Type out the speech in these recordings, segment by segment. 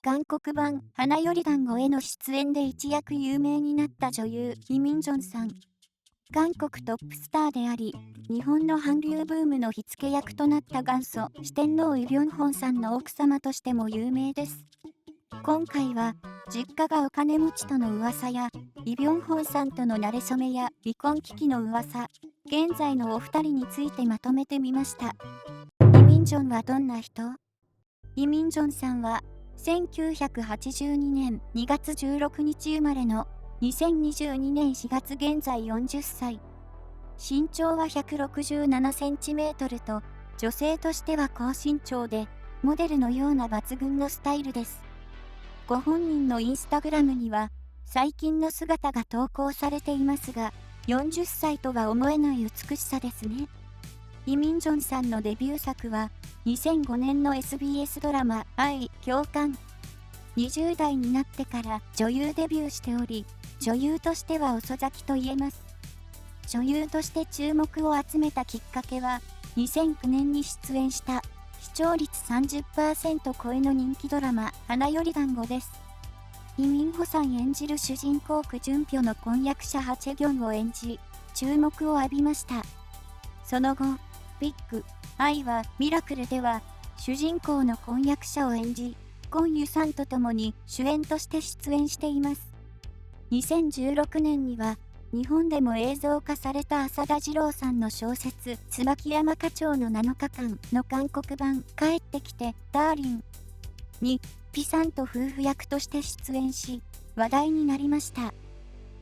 韓国版花より団子への出演で一躍有名になった女優イ・ミンジョンさん。韓国トップスターであり、日本の韓流ブームの火付け役となった元祖四天王イ・ビョンホンさんの奥様としても有名です。今回は実家がお金持ちとの噂やイ・ビョンホンさんとの馴れ初めや離婚危機の噂、現在のお二人についてまとめてみました。イ・ミンジョンはどんな人？イ・ミンジョンさんは1982年2月16日生まれの2022年4月現在40歳。身長は167センチメートルと女性としては高身長でモデルのような抜群のスタイルです。ご本人のインスタグラムには最近の姿が投稿されていますが、40歳とは思えない美しさですね。イ・ミンジョンさんのデビュー作は2005年の SBS ドラマ愛・共感。20代になってから女優デビューしており、女優としては遅咲きと言えます。女優として注目を集めたきっかけは、2009年に出演した視聴率 30% 超えの人気ドラマ花より団子です。イ・ミンホさん演じる主人公ク・ジュンピョの婚約者ハ・チェギョンを演じ、注目を浴びました。その後、ビッグ・愛はミラクルでは主人公の婚約者を演じ、ゴン・ユさんと共に主演として出演しています。2016年には日本でも映像化された浅田次郎さんの小説椿山課長の7日間の韓国版帰ってきてダーリンにピさんと夫婦役として出演し話題になりました。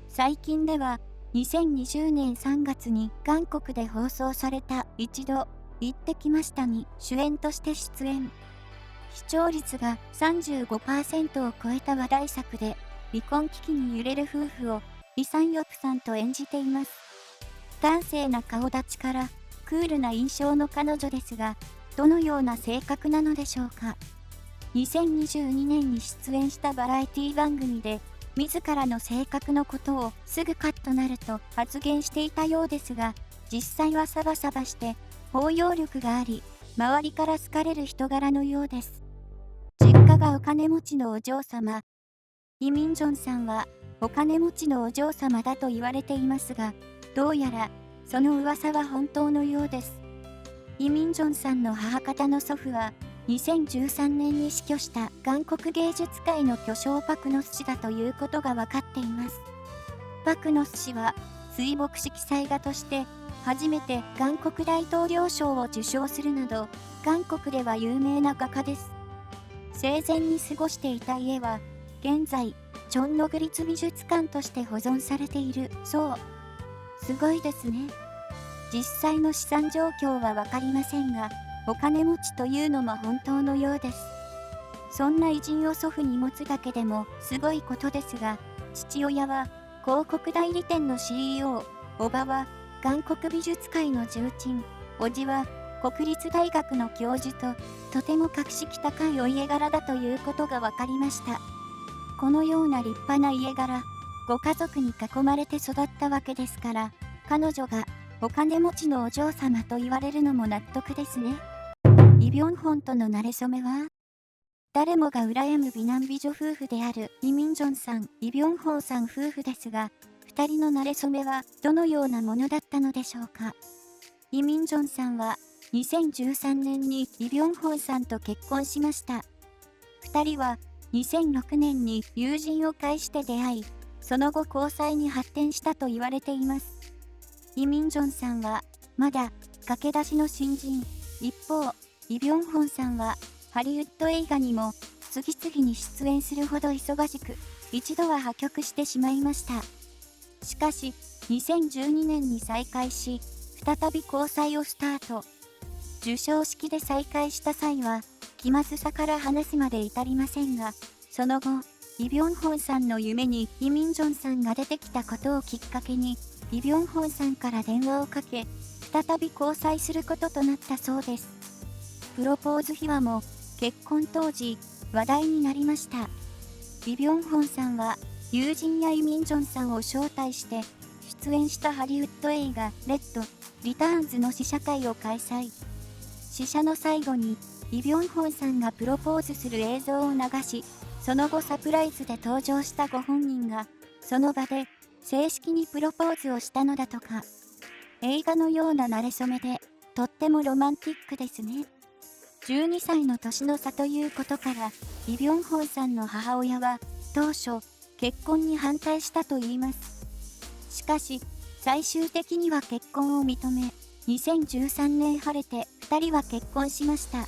最近では2020年3月に韓国で放送された一度行ってきましたに主演として出演。視聴率が 35% を超えた話題作で離婚危機に揺れる夫婦をイ・サンヨプさんと演じています。端正な顔立ちからクールな印象の彼女ですが、どのような性格なのでしょうか。2022年に出演したバラエティ番組で自らの性格のことをすぐカッとなると発言していたようですが、実際はサバサバして包容力があり、周りから好かれる人柄のようです。実家がお金持ちのお嬢様。イ・ミンジョンさんはお金持ちのお嬢様だと言われていますが、どうやらその噂は本当のようです。イ・ミンジョンさんの母方の祖父は2013年に死去した韓国芸術界の巨匠パク・ノス氏だということが分かっています。パク・ノス氏は水墨色彩画として初めて韓国大統領賞を受賞するなど、韓国では有名な画家です。生前に過ごしていた家は現在チョンノグリツ美術館として保存されているそう。すごいですね。実際の資産状況はわかりませんが、お金持ちというのも本当のようです。そんな偉人を祖父に持つだけでもすごいことですが、父親は広告代理店の CEO、おばは韓国美術界の重鎮、おじは国立大学の教授とても格式高いお家柄だということが分かりました。このような立派な家柄、ご家族に囲まれて育ったわけですから、彼女がお金持ちのお嬢様と言われるのも納得ですね。イ・ビョンホンとの馴れ初めは？誰もが羨む美男美女夫婦であるイ・ミンジョンさん、イ・ビョンホンさん夫婦ですが、2人の馴れ初めはどのようなものだったのでしょうか。イ・ミンジョンさんは2013年にイ・ビョンホンさんと結婚しました。2人は2006年に友人を介して出会い、その後交際に発展したと言われています。イ・ミンジョンさんはまだ駆け出しの新人。一方、イ・ビョンホンさんはハリウッド映画にも次々に出演するほど忙しく、一度は破局してしまいました。しかし、2012年に再会し、再び交際をスタート。授賞式で再会した際は、気まずさから話すまで至りませんが、その後、イ・ビョンホンさんの夢にイ・ミンジョンさんが出てきたことをきっかけに、イ・ビョンホンさんから電話をかけ、再び交際することとなったそうです。プロポーズ秘話も結婚当時話題になりました。イ・ビョンホンさんは友人やイ・ミンジョンさんを招待して出演したハリウッド映画レッド・リターンズの試写会を開催。試写の最後にイ・ビョンホンさんがプロポーズする映像を流し、その後サプライズで登場したご本人が、その場で正式にプロポーズをしたのだとか。映画のような馴れ初めで、とってもロマンティックですね。12歳の年の差ということから、イ・ビョンホンさんの母親は、当初、結婚に反対したといいます。しかし、最終的には結婚を認め、2013年晴れて2人は結婚しました。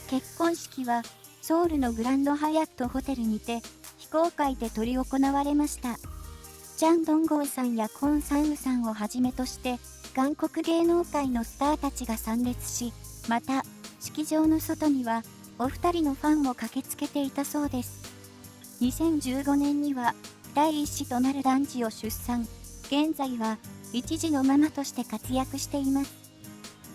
結婚式は、ソウルのグランドハヤットホテルにて、非公開で執り行われました。チャン・ドンゴンさんやコン・サンウさんをはじめとして、韓国芸能界のスターたちが参列し、また、式場の外には、お二人のファンも駆けつけていたそうです。2015年には、第一子となる男児を出産、現在は、一児のママとして活躍しています。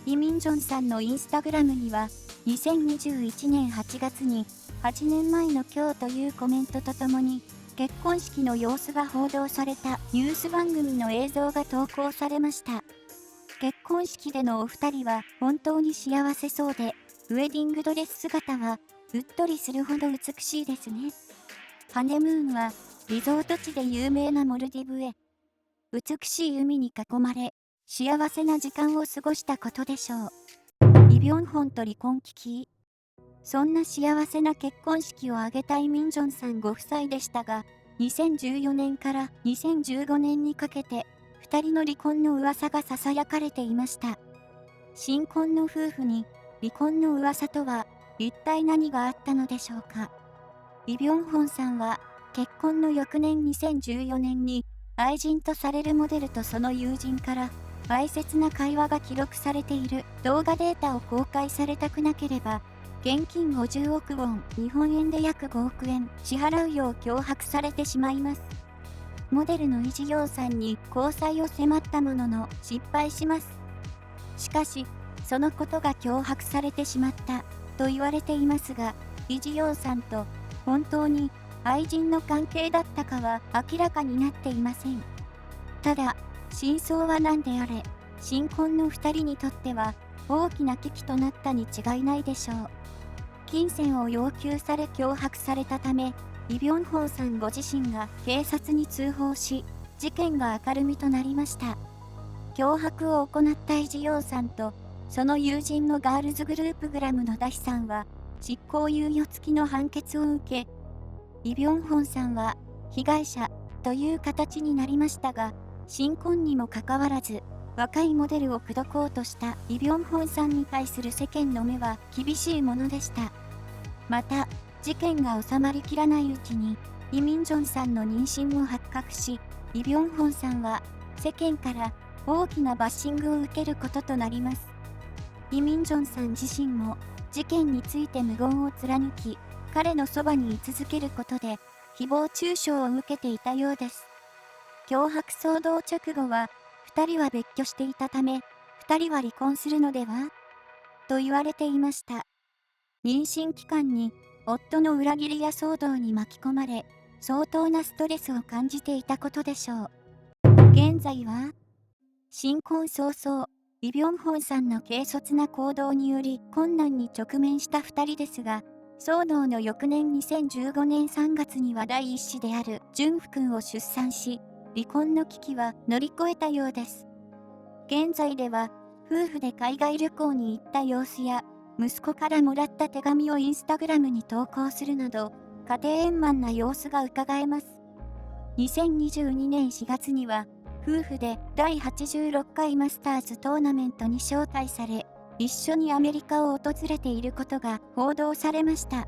イ・ミンジョンさんのインスタグラムには、2021年8月に、8年前の今日というコメントとともに、結婚式の様子が報道されたニュース番組の映像が投稿されました。結婚式でのお二人は本当に幸せそうで、ウェディングドレス姿はうっとりするほど美しいですね。ハネムーンはリゾート地で有名なモルディブへ。美しい海に囲まれ、幸せな時間を過ごしたことでしょう。イ・ビョンホンと離婚危機。そんな幸せな結婚式を挙げたイ・ミンジョンさんご夫妻でしたが、2014年から2015年にかけて、2人の離婚の噂が囁かれていました。新婚の夫婦に離婚の噂とは一体何があったのでしょうか。イ・ビョンホンさんは結婚の翌年2014年に愛人とされるモデルとその友人からわいせつな会話が記録されている動画データを公開されたくなければ現金50億ウォン、日本円で約5億円支払うよう脅迫されてしまいます。モデルのイ・ジヨンさんに交際を迫ったものの失敗します。しかし、そのことが脅迫されてしまったと言われていますが、イ・ジヨンさんと本当に愛人の関係だったかは明らかになっていません。ただ、真相は何であれ、新婚の2人にとっては大きな危機となったに違いないでしょう。金銭を要求され脅迫されたため、イ・ビョンホンさんご自身が警察に通報し、事件が明るみとなりました。脅迫を行ったイ・ジヨンさんと、その友人のガールズグループグラムのダヒさんは、執行猶予付きの判決を受け、イ・ビョンホンさんは被害者という形になりましたが、新婚にもかかわらず、若いモデルを口説こうとしたイ・ビョンホンさんに対する世間の目は厳しいものでした。また、事件が収まりきらないうちに、イ・ミンジョンさんの妊娠も発覚し、イ・ビョンホンさんは世間から大きなバッシングを受けることとなります。イ・ミンジョンさん自身も事件について無言を貫き、彼のそばに居続けることで、誹謗中傷を受けていたようです。脅迫騒動直後は、2人は別居していたため、2人は離婚するのではと言われていました。妊娠期間に、夫の裏切りや騒動に巻き込まれ、相当なストレスを感じていたことでしょう。現在は、新婚早々、イ・ビョンホンさんの軽率な行動により困難に直面した2人ですが、騒動の翌年2015年3月には第一子であるジュンフ君を出産し、離婚の危機は乗り越えたようです。現在では、夫婦で海外旅行に行った様子や、息子からもらった手紙をインスタグラムに投稿するなど、家庭円満な様子がうかがえます。2022年4月には、夫婦で第86回マスターズトーナメントに招待され、一緒にアメリカを訪れていることが報道されました。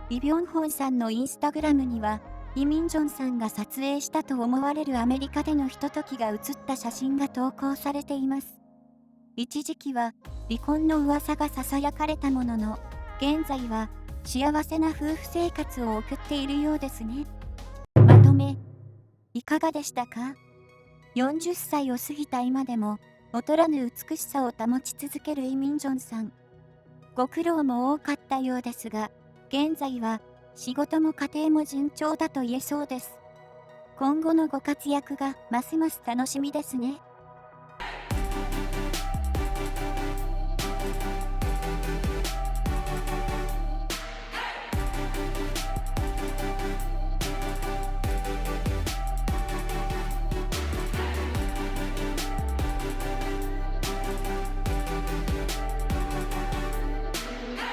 イ・ビョンホンさんのインスタグラムには、イ・ミンジョンさんが撮影したと思われるアメリカでのひとときが写った写真が投稿されています。一時期は離婚の噂が囁かれたものの、現在は幸せな夫婦生活を送っているようですね。まとめ、いかがでしたか？40歳を過ぎた今でも、劣らぬ美しさを保ち続けるイ・ミンジョンさん。ご苦労も多かったようですが、現在は仕事も家庭も順調だと言えそうです。今後のご活躍がますます楽しみですね。